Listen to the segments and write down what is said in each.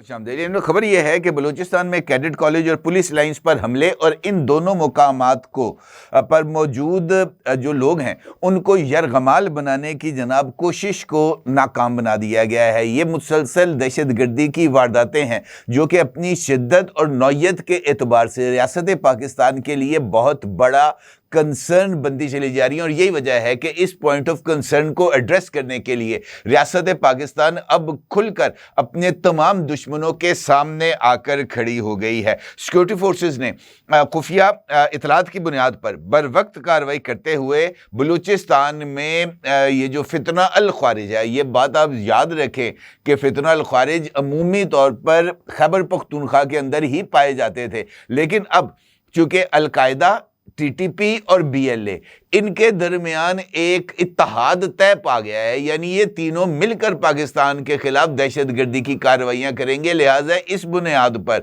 خبر یہ ہے کہ بلوچستان میں کیڈٹ کالج اور پولیس لائنز پر حملے اور ان دونوں مقامات پر موجود جو لوگ ہیں ان کو یرغمال بنانے کی جناب کوشش کو ناکام بنا دیا گیا ہے۔ یہ مسلسل دہشت گردی کی وارداتیں ہیں جو کہ اپنی شدت اور نوعیت کے اعتبار سے ریاست پاکستان کے لیے بہت بڑا کنسرن بنتی چلی جا رہی ہیں، اور یہی وجہ ہے کہ اس پوائنٹ آف کنسرن کو ایڈریس کرنے کے لیے ریاست پاکستان اب کھل کر اپنے تمام دشمنوں کے سامنے آ کر کھڑی ہو گئی ہے۔ سیکورٹی فورسز نے خفیہ اطلاعات کی بنیاد پر بر وقت کارروائی کرتے ہوئے بلوچستان میں یہ جو فتنہ الخوارج ہے، یہ بات آپ یاد رکھیں کہ فتنہ الخوارج عمومی طور پر خیبر پختونخوا کے اندر ہی پائے جاتے تھے، لیکن اب چونکہ القاعدہ، ٹی ٹی پی اور بی ایل اے ان کے درمیان ایک اتحاد طے پا گیا ہے، یعنی یہ تینوں مل کر پاکستان کے خلاف دہشت گردی کی کارروائیاں کریں گے۔ لہٰذا اس بنیاد پر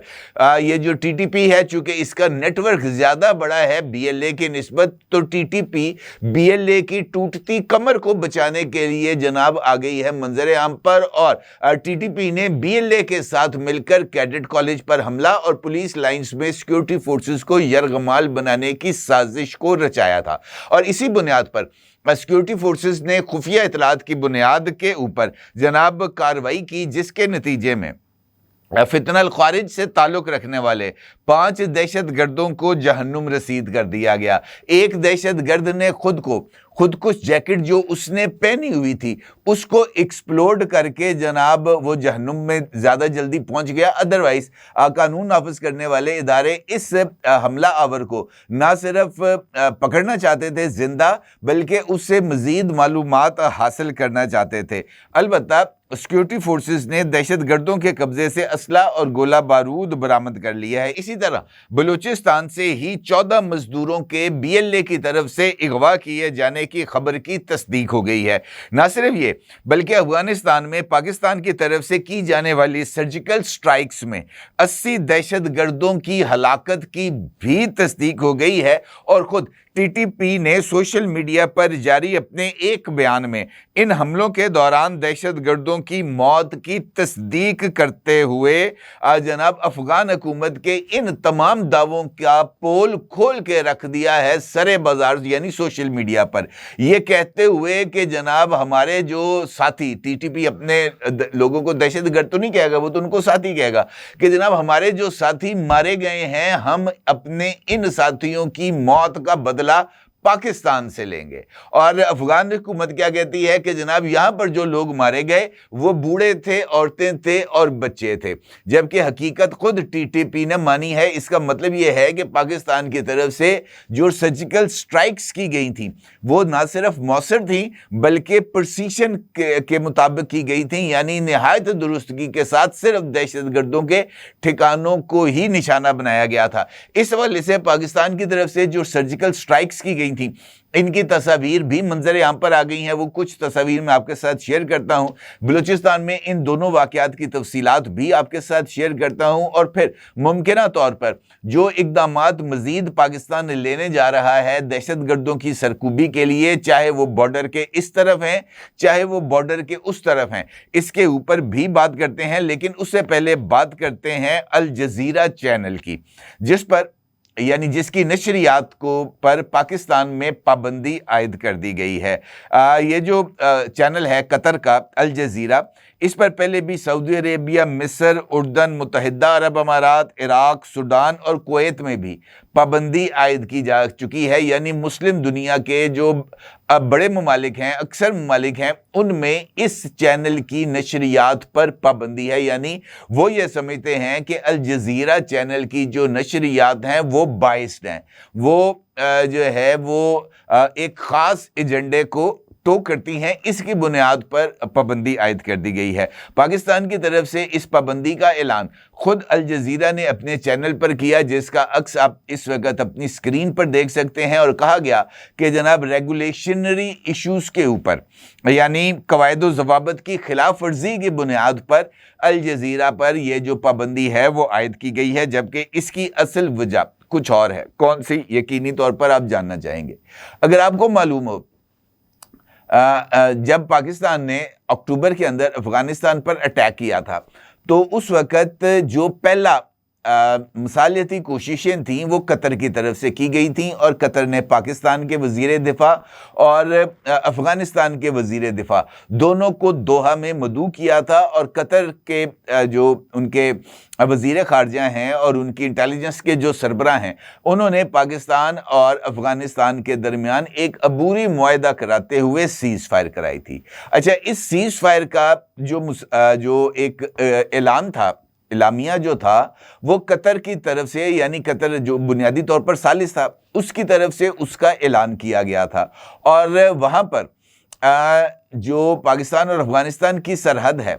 یہ جو ٹی ٹی پی ہے، چونکہ اس کا نیٹ ورک زیادہ بڑا ہے بی ایل اے کی نسبت، تو T T P be L اے کی ٹوٹتی کمر کو بچانے کے لیے جناب آ گئی ہے منظر عام پر، اور ٹی ٹی پی نے بی ایل اے کے ساتھ مل کر کیڈٹ کالج پر حملہ اور پولیس لائنز میں سیکورٹی فورسز کو یرغمال بنانے کی سازش کو رچایا تھا، اور اسی بنیاد پر سیکورٹی فورسز نے خفیہ اطلاعات کی بنیاد کے اوپر جناب کارروائی کی، جس کے نتیجے میں فتنہ الخوارج سے تعلق رکھنے والے 5 دہشت گردوں کو جہنم رسید کر دیا گیا۔ ایک دہشت گرد نے خودکش جیکٹ جو اس نے پہنی ہوئی تھی اس کو ایکسپلوڈ کر کے جناب وہ جہنم میں زیادہ جلدی پہنچ گیا۔ ادروائز قانون نافذ کرنے والے ادارے اس حملہ آور کو نہ صرف پکڑنا چاہتے تھے زندہ، بلکہ اس سے مزید معلومات حاصل کرنا چاہتے تھے۔ البتہ سیکورٹی فورسز نے دہشت گردوں کے قبضے سے اسلحہ اور گولہ بارود برآمد کر لیا ہے۔ اسی طرح بلوچستان سے ہی 14 مزدوروں کے بی ایل اے کی طرف سے اغوا کیے جانے کی خبر کی تصدیق ہو گئی ہے۔ نہ صرف یہ بلکہ افغانستان میں پاکستان کی طرف سے کی جانے والی سرجیکل سٹرائکس میں 80 دہشت گردوں کی ہلاکت کی بھی تصدیق ہو گئی ہے، اور خود ٹی ٹی پی نے سوشل میڈیا پر جاری اپنے ایک بیان میں ان حملوں کے دوران دہشت گردوں کی موت کی تصدیق کرتے ہوئے جناب افغان حکومت کے ان تمام دعووں کا پول کھول کے رکھ دیا ہے سرے بازار، یعنی سوشل میڈیا پر، یہ کہتے ہوئے کہ جناب ہمارے جو ساتھی، ٹی ٹی پی اپنے لوگوں کو دہشت گرد تو نہیں کہے گا، وہ تو ان کو ساتھی کہے گا، کہ جناب ہمارے جو ساتھی مارے گئے ہیں، ہم اپنے ان ساتھیوں کی موت کا بدلہ پاکستان سے لیں گے۔ اور افغان حکومت کیا کہتی ہے کہ جناب یہاں پر جو لوگ مارے گئے وہ بوڑھے تھے، عورتیں تھے اور بچے تھے، جبکہ حقیقت خود ٹی ٹی پی نے مانی ہے۔ اس کا مطلب یہ ہے کہ پاکستان کی طرف سے جو سرجیکل سٹرائکس کی گئی تھیں وہ نہ صرف مؤثر تھیں بلکہ پرسیشن کے مطابق کی گئی تھیں، یعنی نہایت درستگی کے ساتھ صرف دہشت گردوں کے ٹھکانوں کو ہی نشانہ بنایا گیا تھا۔ اس حوالے سے پاکستان کی طرف سے جو سرجیکل سٹرائکس کی گئی تھی ان کی تصاویر بھی منظر عام پر آ گئی ہیں، وہ کچھ تصاویر میں آپ کے ساتھ شیئر کرتا ہوں۔ بلوچستان میں ان دونوں واقعات کی تفصیلات بھی آپ کے ساتھ شیئر کرتا ہوں، اور پھر ممکنہ طور پر جو اقدامات مزید پاکستان لینے جا رہا ہے دہشت گردوں کی سرکوبی کے لیے، چاہے وہ بارڈر کے اس طرف ہیں چاہے وہ بارڈر کے اس طرف ہیں، اس کے اوپر بھی بات کرتے ہیں۔ لیکن اس سے پہلے بات کرتے ہیں الجزیرہ چینل کی، جس کی نشریات پر پاکستان میں پابندی عائد کر دی گئی ہے۔ یہ جو چینل ہے قطر کا الجزیرہ، اس پر پہلے بھی سعودی عربیہ، مصر، اردن، متحدہ عرب امارات، عراق، سوڈان اور کویت میں بھی پابندی عائد کی جا چکی ہے، یعنی مسلم دنیا کے جو بڑے ممالک ہیں، اکثر ممالک ہیں، ان میں اس چینل کی نشریات پر پابندی ہے، یعنی وہ یہ سمجھتے ہیں کہ الجزیرہ چینل کی جو نشریات ہیں وہ بائسڈ ہیں، وہ جو ہے وہ ایک خاص ایجنڈے کو تو کرتی ہیں، اس کی بنیاد پر پابندی عائد کر دی گئی ہے۔ پاکستان کی طرف سے اس پابندی کا اعلان خود الجزیرہ نے اپنے چینل پر کیا، جس کا عکس آپ اس وقت اپنی سکرین پر دیکھ سکتے ہیں، اور کہا گیا کہ جناب ریگولیشنری ایشوز کے اوپر، یعنی قواعد و ضوابط کی خلاف ورزی کی بنیاد پر الجزیرہ پر یہ جو پابندی ہے وہ عائد کی گئی ہے، جبکہ اس کی اصل وجہ کچھ اور ہے۔ کون سی؟ یقینی طور پر آپ جاننا چاہیں گے۔ اگر آپ کو معلوم ہو، جب پاکستان نے اکتوبر کے اندر افغانستان پر اٹیک کیا تھا تو اس وقت جو پہلا مصالحتی کوششیں تھیں وہ قطر کی طرف سے کی گئی تھیں، اور قطر نے پاکستان کے وزیر دفاع اور افغانستان کے وزیر دفاع دونوں کو دوحہ میں مدعو کیا تھا، اور قطر کے جو ان کے وزیر خارجہ ہیں اور ان کی انٹیلیجنس کے جو سربراہ ہیں، انہوں نے پاکستان اور افغانستان کے درمیان ایک عبوری معاہدہ کراتے ہوئے سیز فائر کرائی تھی۔ اچھا، اس سیز فائر کا جو ایک اعلان تھا، اعلامیہ جو تھا، وہ قطر کی طرف سے، یعنی قطر جو بنیادی طور پر ثالث تھا، اس کی طرف سے اس کا اعلان کیا گیا تھا، اور وہاں پر جو پاکستان اور افغانستان کی سرحد ہے،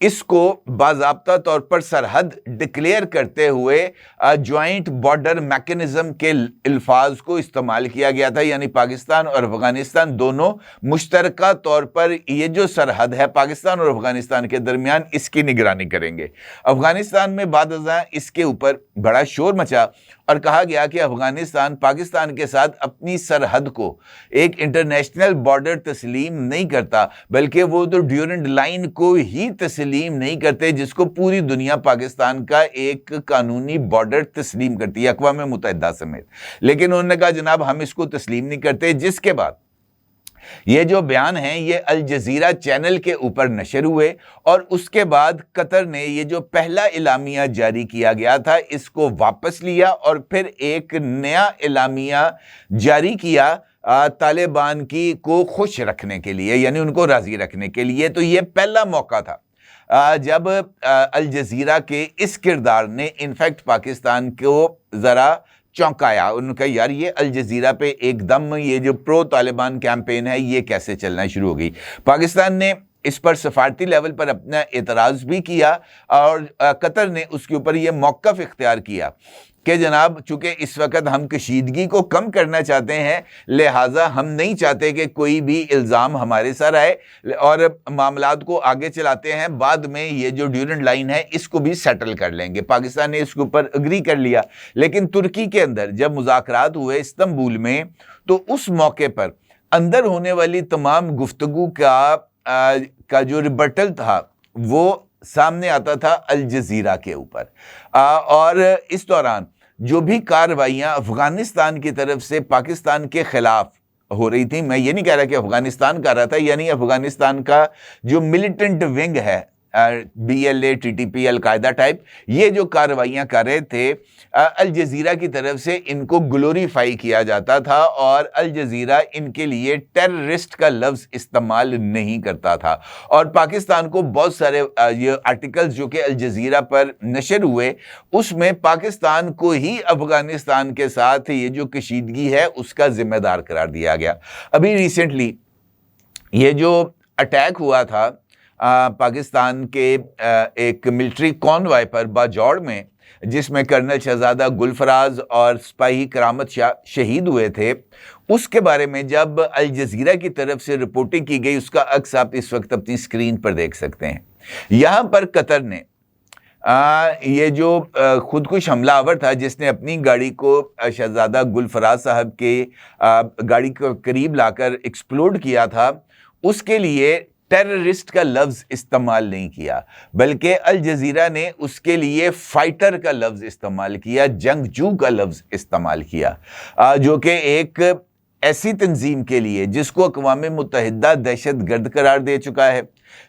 اس کو باضابطہ طور پر سرحد ڈکلیئر کرتے ہوئے جوائنٹ بارڈر میکنزم کے الفاظ کو استعمال کیا گیا تھا، یعنی پاکستان اور افغانستان دونوں مشترکہ طور پر یہ جو سرحد ہے پاکستان اور افغانستان کے درمیان، اس کی نگرانی کریں گے۔ افغانستان میں بعد ازاں اس کے اوپر بڑا شور مچا اور کہا گیا کہ افغانستان پاکستان کے ساتھ اپنی سرحد کو ایک انٹرنیشنل بارڈر تسلیم نہیں کرتا، بلکہ وہ تو ڈیورنڈ لائن کو ہی تسلیم نہیں کرتے، جس کو پوری دنیا پاکستان کا ایک قانونی بارڈر تسلیم کرتی ہے، اقوام متحدہ سمیت۔ لیکن انہوں نے کہا جناب ہم اس کو تسلیم نہیں کرتے، جس کے بعد یہ جو بیان ہیں یہ الجزیرہ چینل کے اوپر نشر ہوئے، اور اس کے بعد قطر نے یہ جو پہلا اعلامیہ جاری کیا گیا تھا اس کو واپس لیا، اور پھر ایک نیا اعلامیہ جاری کیا طالبان کو خوش رکھنے کے لیے، یعنی ان کو راضی رکھنے کے لیے۔ تو یہ پہلا موقع تھا جب الجزیرہ کے اس کردار نے انفیکٹ پاکستان کو ذرا چونکایا۔ انہوں نے کہا یار یہ الجزیرہ پہ ایک دم یہ جو پرو طالبان کیمپین ہے یہ کیسے چلنا شروع ہو گئی۔ پاکستان نے اس پر سفارتی لیول پر اپنا اعتراض بھی کیا، اور قطر نے اس کے اوپر یہ موقف اختیار کیا کہ جناب چونکہ اس وقت ہم کشیدگی کو کم کرنا چاہتے ہیں، لہٰذا ہم نہیں چاہتے کہ کوئی بھی الزام ہمارے سر آئے، اور معاملات کو آگے چلاتے ہیں، بعد میں یہ جو ڈیورنڈ لائن ہے اس کو بھی سیٹل کر لیں گے۔ پاکستان نے اس کے اوپر اگری کر لیا، لیکن ترکی کے اندر جب مذاکرات ہوئے استنبول میں، تو اس موقع پر اندر ہونے والی تمام گفتگو کا جو ریبٹل تھا وہ سامنے آتا تھا الجزیرہ کے اوپر، اور اس دوران جو بھی کارروائیاں افغانستان کی طرف سے پاکستان کے خلاف ہو رہی تھیں، میں یہ نہیں کہہ رہا کہ افغانستان کر رہا تھا، یعنی افغانستان کا جو ملیٹنٹ ونگ ہے، B L A, T T P, al-Qaeda type, یہ جو کارروائیاں کر رہے تھے، الجزیرہ کی طرف سے ان کو گلوریفائی کیا جاتا تھا، اور الجزیرہ ان کے لیے ٹیررسٹ کا لفظ استعمال نہیں کرتا تھا، اور پاکستان کو بہت سارے یہ آرٹیکلز جو کہ الجزیرہ پر نشر ہوئے، اس میں پاکستان کو ہی افغانستان کے ساتھ یہ جو کشیدگی ہے اس کا ذمہ دار قرار دیا گیا۔ ابھی ریسنٹلی یہ جو اٹیک ہوا تھا پاکستان کے ایک ملٹری کانوائے پر باجوڑ میں، جس میں کرنل شہزادہ گل فراز اور سپاہی کرامت شاہ شہید ہوئے تھے، اس کے بارے میں جب الجزیرہ کی طرف سے رپورٹنگ کی گئی، اس کا عکس آپ اس وقت اپنی سکرین پر دیکھ سکتے ہیں۔ یہاں پر قطر نے یہ جو خودکش حملہ آور تھا، جس نے اپنی گاڑی کو شہزادہ گل فراز صاحب کے گاڑی کو قریب لا کر ایکسپلوڈ کیا تھا، اس کے لیے ٹیررسٹ کا لفظ استعمال نہیں کیا، بلکہ الجزیرہ نے اس کے لیے فائٹر کا لفظ استعمال کیا، جنگجو کا لفظ استعمال کیا، جو کہ ایک ایسی تنظیم کے لیے جس کو اقوام متحدہ دہشت گرد قرار دے چکا ہے،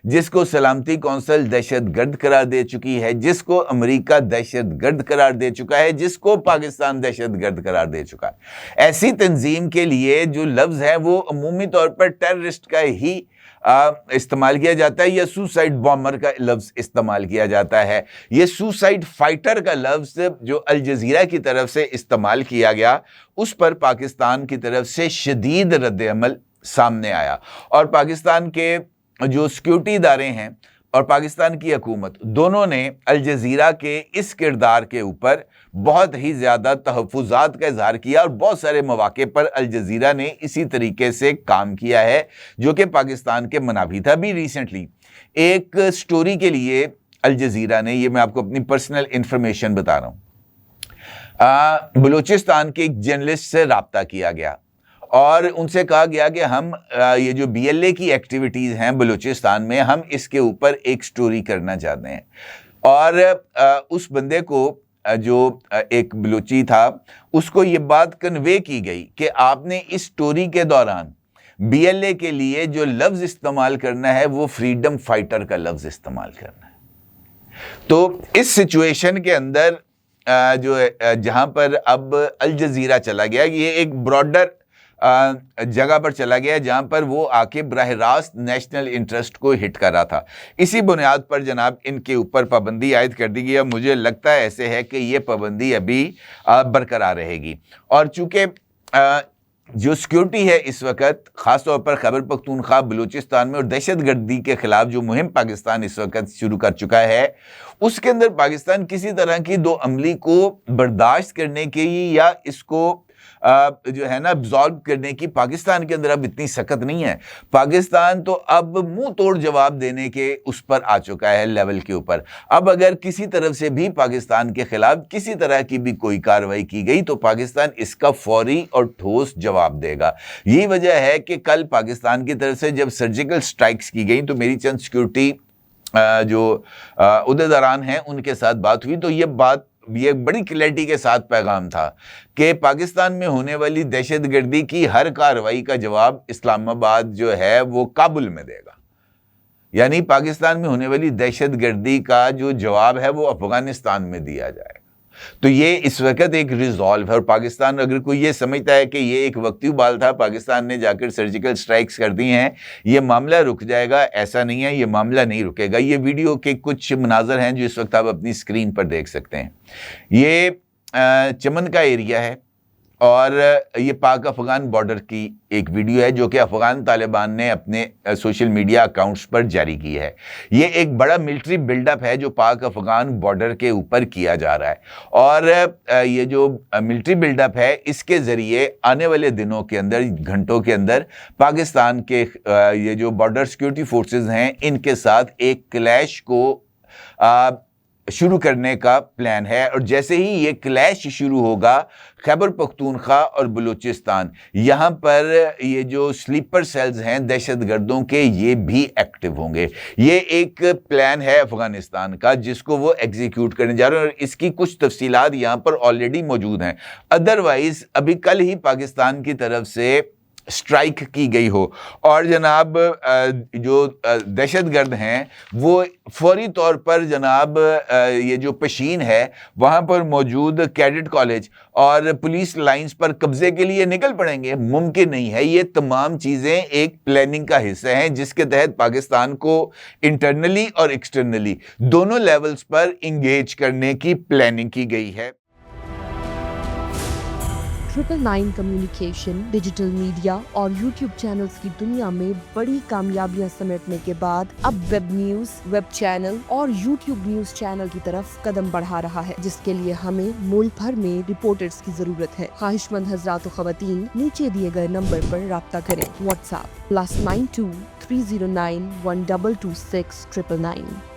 جس کو سلامتی کونسل دہشت گرد قرار دے چکی ہے، جس کو امریکہ دہشت گرد قرار دے چکا ہے، جس کو پاکستان دہشت گرد قرار دے چکا ہے، ایسی تنظیم کے لیے جو لفظ ہے وہ عمومی طور پر ٹیررسٹ کا ہی استعمال کیا جاتا ہے، یا سوسائڈ بامر کا لفظ استعمال کیا جاتا ہے۔ یہ سوسائڈ فائٹر کا لفظ جو الجزیرہ کی طرف سے استعمال کیا گیا، اس پر پاکستان کی طرف سے شدید رد عمل سامنے آیا، اور پاکستان کے جو سیکیورٹی ادارے ہیں اور پاکستان کی حکومت دونوں نے الجزیرہ کے اس کردار کے اوپر بہت ہی زیادہ تحفظات کا اظہار کیا، اور بہت سارے مواقع پر الجزیرہ نے اسی طریقے سے کام کیا ہے جو کہ پاکستان کے منافی تھا۔ بھی ریسنٹلی ایک سٹوری کے لیے الجزیرہ نے، یہ میں آپ کو اپنی پرسنل انفارمیشن بتا رہا ہوں، بلوچستان کے ایک جرنلسٹ سے رابطہ کیا گیا، اور ان سے کہا گیا کہ ہم یہ جو بی ایل اے کی ایکٹیویٹیز ہیں بلوچستان میں، ہم اس کے اوپر ایک سٹوری کرنا چاہتے ہیں، اور اس بندے کو جو ایک بلوچی تھا اس کو یہ بات کنوے کی گئی کہ آپ نے اس سٹوری کے دوران بی ایل اے کے لیے جو لفظ استعمال کرنا ہے وہ فریڈم فائٹر کا لفظ استعمال کرنا ہے. تو اس سچویشن کے اندر جو جہاں پر اب الجزیرہ چلا گیا, یہ ایک براڈر جگہ پر چلا گیا جہاں پر وہ آ کے براہ راست نیشنل انٹرسٹ کو ہٹ کر رہا تھا. اسی بنیاد پر جناب ان کے اوپر پابندی عائد کر دی گئی. مجھے لگتا ہے ایسے ہے کہ یہ پابندی ابھی برقرار رہے گی, اور چونکہ جو سیکیورٹی ہے اس وقت خاص طور پر خیبر پختونخوا بلوچستان میں اور دہشت گردی کے خلاف جو مہم پاکستان اس وقت شروع کر چکا ہے, اس کے اندر پاکستان کسی طرح کی دو عملی کو برداشت کرنے کی یا اس کو جو ہے نا ابزارب کرنے کی پاکستان کے اندر اب اتنی سخت نہیں ہے. پاکستان تو اب منہ توڑ جواب دینے کے اس پر آ چکا ہے لیول کے اوپر. اب اگر کسی طرف سے بھی پاکستان کے خلاف کسی طرح کی بھی کوئی کارروائی کی گئی تو پاکستان اس کا فوری اور ٹھوس جواب دے گا. یہی وجہ ہے کہ کل پاکستان کی طرف سے جب سرجیکل سٹرائکس کی گئیں تو میری چند سیکیورٹی جو عہدیداران ہیں ان کے ساتھ بات ہوئی, تو یہ بڑی کلیئرٹی کے ساتھ پیغام تھا کہ پاکستان میں ہونے والی دہشت گردی کی ہر کارروائی کا جواب اسلام آباد جو ہے وہ کابل میں دے گا. یعنی پاکستان میں ہونے والی دہشت گردی کا جو جواب ہے وہ افغانستان میں دیا جائے گا. تو یہ اس وقت ایک ریزالو ہے, اور پاکستان اگر کوئی یہ سمجھتا ہے کہ یہ ایک وقتی بال تھا, پاکستان نے جا کر سرجیکل سٹرائکس کر دی ہیں, یہ معاملہ رک جائے گا, ایسا نہیں ہے, یہ معاملہ نہیں رکے گا. یہ ویڈیو کے کچھ مناظر ہیں جو اس وقت آپ اپنی اسکرین پر دیکھ سکتے ہیں. یہ چمن کا ایریا ہے اور یہ پاک افغان بارڈر کی ایک ویڈیو ہے جو کہ افغان طالبان نے اپنے سوشل میڈیا اکاؤنٹس پر جاری کی ہے. یہ ایک بڑا ملٹری بلڈ اپ ہے جو پاک افغان بارڈر کے اوپر کیا جا رہا ہے, اور یہ جو ملٹری بلڈ اپ ہے اس کے ذریعے آنے والے دنوں کے اندر, گھنٹوں کے اندر پاکستان کے یہ جو بارڈر سیکیورٹی فورسز ہیں ان کے ساتھ ایک کلیش کو شروع کرنے کا پلان ہے. اور جیسے ہی یہ کلیش شروع ہوگا خیبر پختونخوا اور بلوچستان, یہاں پر یہ جو سلیپر سیلز ہیں دہشت گردوں کے یہ بھی ایکٹیو ہوں گے. یہ ایک پلان ہے افغانستان کا جس کو وہ ایگزیکیوٹ کرنے جا رہے ہیں, اور اس کی کچھ تفصیلات یہاں پر آلریڈی موجود ہیں. ادروائز ابھی کل ہی پاکستان کی طرف سے سٹرائک کی گئی ہو اور جناب جو دہشت گرد ہیں وہ فوری طور پر جناب یہ جو پشین ہے وہاں پر موجود کیڈٹ کالج اور پولیس لائنز پر قبضے کے لیے نکل پڑیں گے, ممکن نہیں ہے. یہ تمام چیزیں ایک پلاننگ کا حصہ ہیں جس کے تحت پاکستان کو انٹرنلی اور ایکسٹرنلی دونوں لیولز پر انگیج کرنے کی پلاننگ کی گئی ہے. 999 کمیونیکیشن ڈیجیٹل میڈیا اور یوٹیوب چینلز کی دنیا میں بڑی کامیابیاں سمیٹنے کے بعد اب ویب نیوز, ویب چینل اور یوٹیوب نیوز چینل کی طرف قدم بڑھا رہا ہے, جس کے لیے ہمیں ملک بھر میں رپورٹرز کی ضرورت ہے. خواہش مند حضرات و خواتین نیچے دیے گئے نمبر پر رابطہ کریں. What's app +92 309 1226 999.